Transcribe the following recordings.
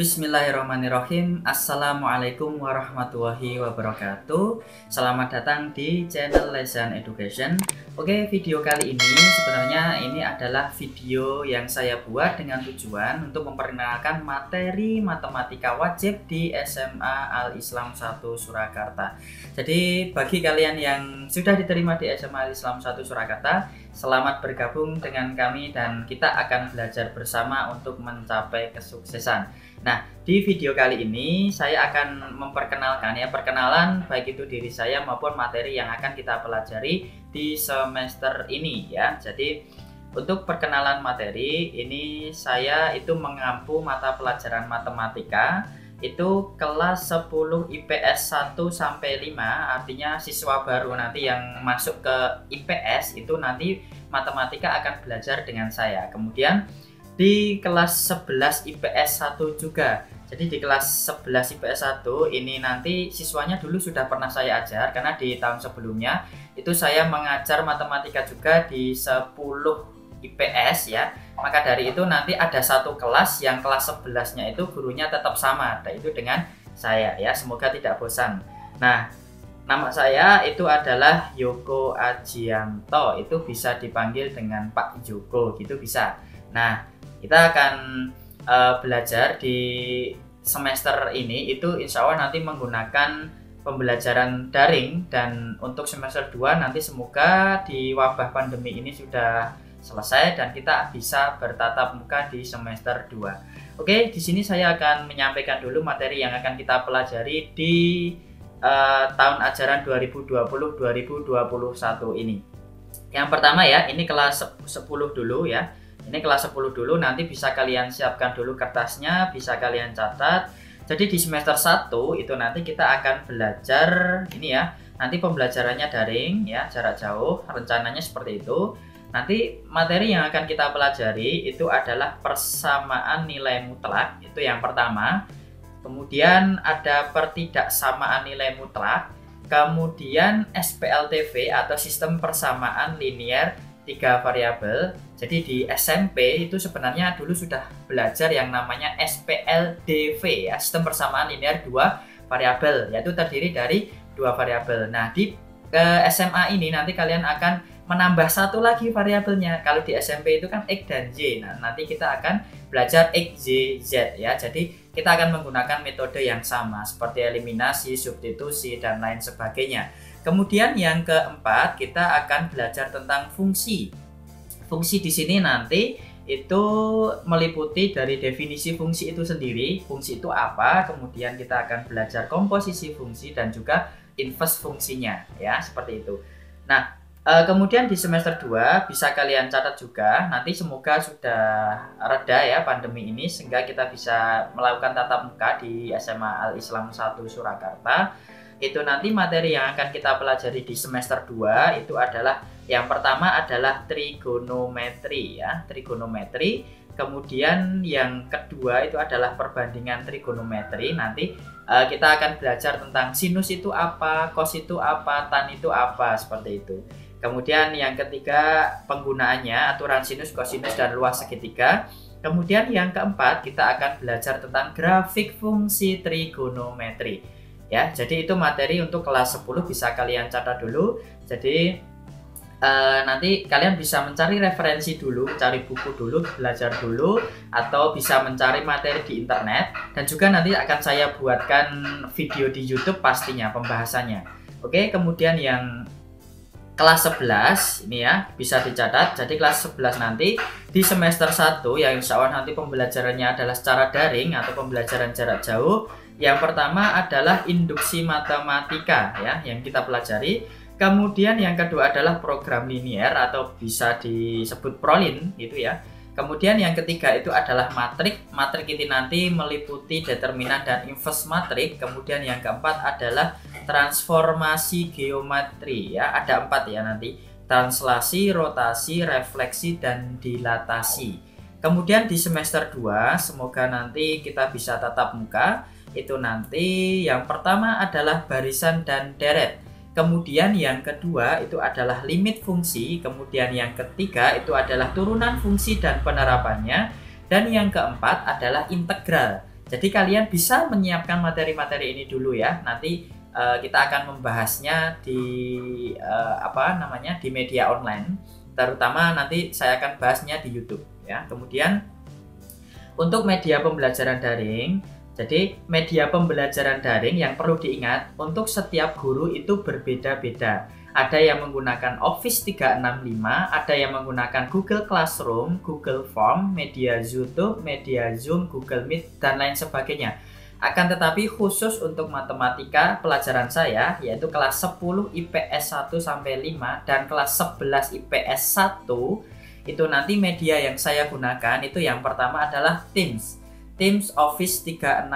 Bismillahirrahmanirrahim. Assalamualaikum warahmatullahi wabarakatuh. Selamat datang di channel Lesan Education. Oke, video kali ini sebenarnya ini adalah video yang saya buat dengan tujuan untuk memperkenalkan materi matematika wajib di SMA Al-Islam 1 Surakarta. Jadi bagi kalian yang sudah diterima di SMA Al-Islam 1 Surakarta, selamat bergabung dengan kami dan kita akan belajar bersama untuk mencapai kesuksesan. Nah, di video kali ini saya akan memperkenalkan perkenalan baik itu diri saya maupun materi yang akan kita pelajari di semester ini ya. Jadi untuk perkenalan materi ini saya itu mengampu mata pelajaran matematika itu kelas 10 IPS 1 sampai 5, artinya siswa baru nanti yang masuk ke IPS itu nanti matematika akan belajar dengan saya. Kemudian di kelas 11 IPS 1 juga. Jadi di kelas 11 IPS 1 ini nanti siswanya dulu sudah pernah saya ajar karena di tahun sebelumnya itu saya mengajar matematika juga di 10 IPS ya. Maka dari itu nanti ada satu kelas yang kelas 11-nya itu gurunya tetap sama, yaitu dengan saya ya. Semoga tidak bosan. Nah, nama saya itu adalah Yoko Ajianto. Itu bisa dipanggil dengan Pak Joko gitu bisa. Nah, kita akan belajar di semester ini itu insya Allah nanti menggunakan pembelajaran daring, dan untuk semester 2 nanti semoga di wabah pandemi ini sudah selesai dan kita bisa bertatap muka di semester 2. Oke, di sini saya akan menyampaikan dulu materi yang akan kita pelajari di tahun ajaran 2020-2021 ini. Yang pertama ya, ini kelas 10 dulu ya. Ini kelas 10 dulu, nanti bisa kalian siapkan dulu kertasnya, bisa kalian catat. Jadi di semester 1 itu nanti kita akan belajar ini ya. Nanti pembelajarannya daring ya, jarak jauh, rencananya seperti itu. Nanti materi yang akan kita pelajari itu adalah persamaan nilai mutlak, itu yang pertama. Kemudian ada pertidaksamaan nilai mutlak. Kemudian SPLTV atau sistem persamaan linear 3 variabel. Jadi di SMP itu sebenarnya dulu sudah belajar yang namanya SPLDV ya, sistem persamaan linear 2 variabel, yaitu terdiri dari 2 variabel. Nah, di SMA ini nanti kalian akan menambah satu lagi variabelnya. Kalau di SMP itu kan X dan Y. Nah, nanti kita akan belajar X, Y, Z ya. Jadi kita akan menggunakan metode yang sama seperti eliminasi, substitusi dan lain sebagainya. Kemudian yang keempat kita akan belajar tentang fungsi. Fungsi di sini nanti itu meliputi dari definisi fungsi itu sendiri, fungsi itu apa, kemudian kita akan belajar komposisi fungsi dan juga inverse fungsinya ya, seperti itu. Nah, kemudian di semester 2 bisa kalian catat juga, nanti semoga sudah reda ya pandemi ini sehingga kita bisa melakukan tatap muka di SMA Al-Islam 1 Surakarta. Itu nanti materi yang akan kita pelajari di semester 2 itu adalah yang pertama adalah trigonometri ya, trigonometri. Kemudian yang kedua itu adalah perbandingan trigonometri. Nanti kita akan belajar tentang sinus itu apa, cos itu apa, tan itu apa, seperti itu. Kemudian yang ketiga penggunaannya, aturan sinus, kosinus dan luas segitiga. Kemudian yang keempat kita akan belajar tentang grafik fungsi trigonometri. Ya, jadi itu materi untuk kelas 10 bisa kalian catat dulu. Jadi nanti kalian bisa mencari referensi dulu, cari buku dulu, belajar dulu, atau bisa mencari materi di internet. Dan juga nanti akan saya buatkan video di YouTube pastinya pembahasannya. Oke, kemudian yang kelas 11 ini ya bisa dicatat. Jadi kelas 11 nanti di semester 1 yang insya Allah nanti pembelajarannya adalah secara daring atau pembelajaran jarak jauh. Yang pertama adalah induksi matematika ya yang kita pelajari. Kemudian yang kedua adalah program linear atau bisa disebut prolin gitu ya. Kemudian yang ketiga itu adalah matrik. Matrik ini nanti meliputi determinan dan inverse matrik. Kemudian yang keempat adalah transformasi geometri ya. Ada 4 ya nanti. Translasi, rotasi, refleksi dan dilatasi. Kemudian di semester 2 semoga nanti kita bisa tatap muka. Itu nanti yang pertama adalah barisan dan deret. Kemudian yang kedua itu adalah limit fungsi. Kemudian yang ketiga itu adalah turunan fungsi dan penerapannya. Dan yang keempat adalah integral. Jadi kalian bisa menyiapkan materi-materi ini dulu ya. Nanti kita akan membahasnya di di media online. Terutama nanti saya akan bahasnya di YouTube ya. Kemudian untuk media pembelajaran daring, jadi media pembelajaran daring yang perlu diingat untuk setiap guru itu berbeda-beda. Ada yang menggunakan Office 365, ada yang menggunakan Google Classroom, Google Form, media YouTube, media Zoom, Google Meet, dan lain sebagainya. Akan tetapi khusus untuk matematika pelajaran saya, yaitu kelas 10 IPS 1-5 dan kelas 11 IPS 1, itu nanti media yang saya gunakan itu yang pertama adalah Teams Office 365.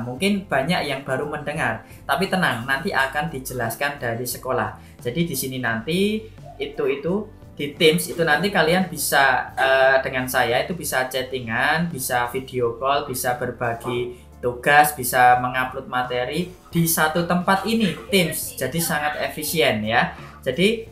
Mungkin banyak yang baru mendengar, tapi tenang, nanti akan dijelaskan dari sekolah. Jadi di sini nanti di Teams itu nanti kalian bisa dengan saya itu bisa chattingan, bisa video call, bisa berbagi tugas, bisa mengupload materi di satu tempat ini, Teams. Jadi sangat efisien ya. Jadi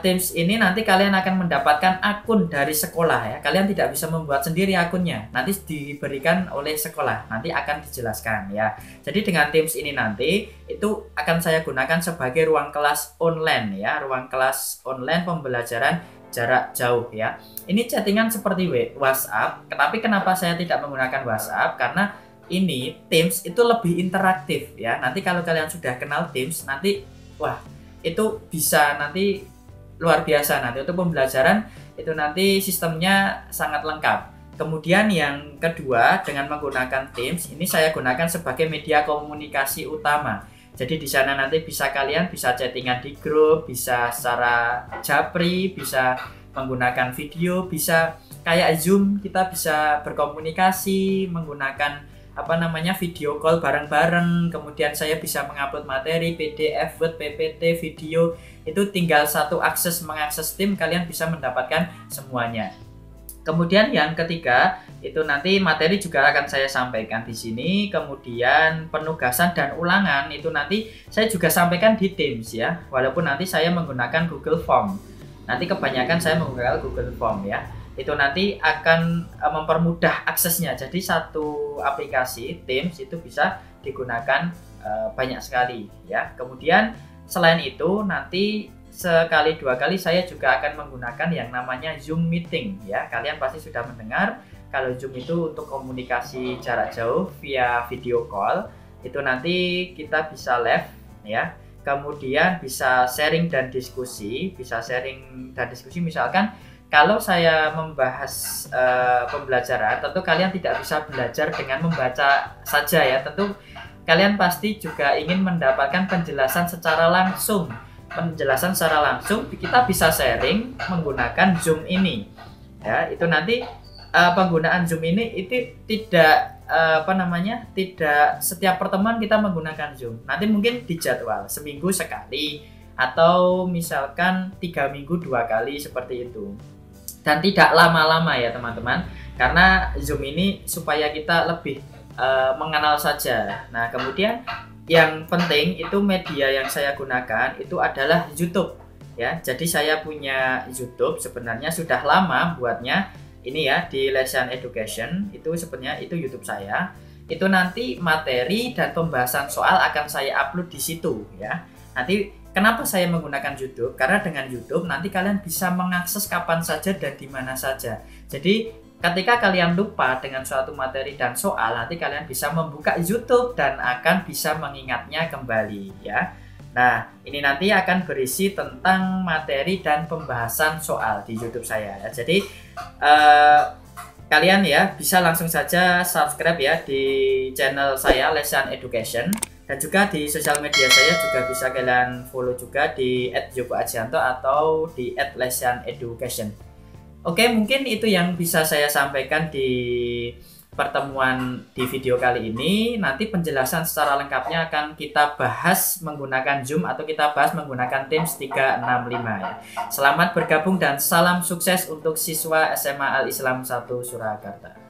Teams ini nanti kalian akan mendapatkan akun dari sekolah ya. Kalian tidak bisa membuat sendiri akunnya. Nanti diberikan oleh sekolah. Nanti akan dijelaskan ya. Jadi dengan Teams ini nanti itu akan saya gunakan sebagai ruang kelas online ya. Ruang kelas online pembelajaran jarak jauh ya. Ini chattingan seperti WhatsApp. Tapi kenapa saya tidak menggunakan WhatsApp? Karena ini Teams itu lebih interaktif ya. Nanti kalau kalian sudah kenal Teams, nanti wah itu bisa nanti luar biasa. Nanti untuk pembelajaran itu nanti sistemnya sangat lengkap. Kemudian yang kedua, dengan menggunakan Teams ini saya gunakan sebagai media komunikasi utama. Jadi di sana nanti kalian bisa chattingan di grup, bisa secara japri, bisa menggunakan video, bisa kayak Zoom, kita bisa berkomunikasi menggunakan video call bareng-bareng. Kemudian saya bisa mengupload materi PDF, Word, PPT, video. Itu tinggal satu mengakses Teams, kalian bisa mendapatkan semuanya. Kemudian yang ketiga, itu nanti materi juga akan saya sampaikan di sini. Kemudian penugasan dan ulangan itu nanti saya juga sampaikan di Teams ya. Walaupun nanti saya menggunakan Google Form. Nanti kebanyakan saya menggunakan Google Form ya. Itu nanti akan mempermudah aksesnya. Jadi satu aplikasi Teams itu bisa digunakan banyak sekali ya. Kemudian selain itu nanti sekali dua kali saya juga akan menggunakan yang namanya Zoom Meeting ya. Kalian pasti sudah mendengar kalau Zoom itu untuk komunikasi jarak jauh via video call. Itu nanti kita bisa live ya. Kemudian bisa sharing dan diskusi, misalkan kalau saya membahas pembelajaran, tentu kalian tidak bisa belajar dengan membaca saja ya. Tentu kalian pasti juga ingin mendapatkan penjelasan secara langsung. Kita bisa sharing menggunakan Zoom ini. Ya, itu nanti penggunaan Zoom ini itu tidak tidak setiap pertemuan kita menggunakan Zoom. Nanti mungkin dijadwal seminggu sekali atau misalkan 3 minggu 2 kali seperti itu. Dan tidak lama-lama ya teman-teman, karena Zoom ini supaya kita lebih mengenal saja. Nah kemudian yang penting itu media yang saya gunakan itu adalah YouTube ya. Jadi saya punya YouTube, sebenarnya sudah lama buatnya ini ya, di Lesan Education. Itu sebenarnya itu YouTube saya. Itu nanti materi dan pembahasan soal akan saya upload di situ ya. Nanti kenapa saya menggunakan YouTube? Karena dengan YouTube nanti kalian bisa mengakses kapan saja dan di mana saja. Jadi ketika kalian lupa dengan suatu materi dan soal, nanti kalian bisa membuka YouTube dan akan bisa mengingatnya kembali ya. Nah, ini nanti akan berisi tentang materi dan pembahasan soal di YouTube saya ya. Jadi kalian ya bisa langsung saja subscribe ya di channel saya Lesan Education. Dan juga di sosial media saya juga bisa kalian follow juga di @joko_ajianto atau di @lesaneducation. Oke, mungkin itu yang bisa saya sampaikan di pertemuan di video kali ini. Nanti penjelasan secara lengkapnya akan kita bahas menggunakan Zoom atau kita bahas menggunakan Teams 365 ya. Selamat bergabung dan salam sukses untuk siswa SMA Al Islam 1 Surakarta.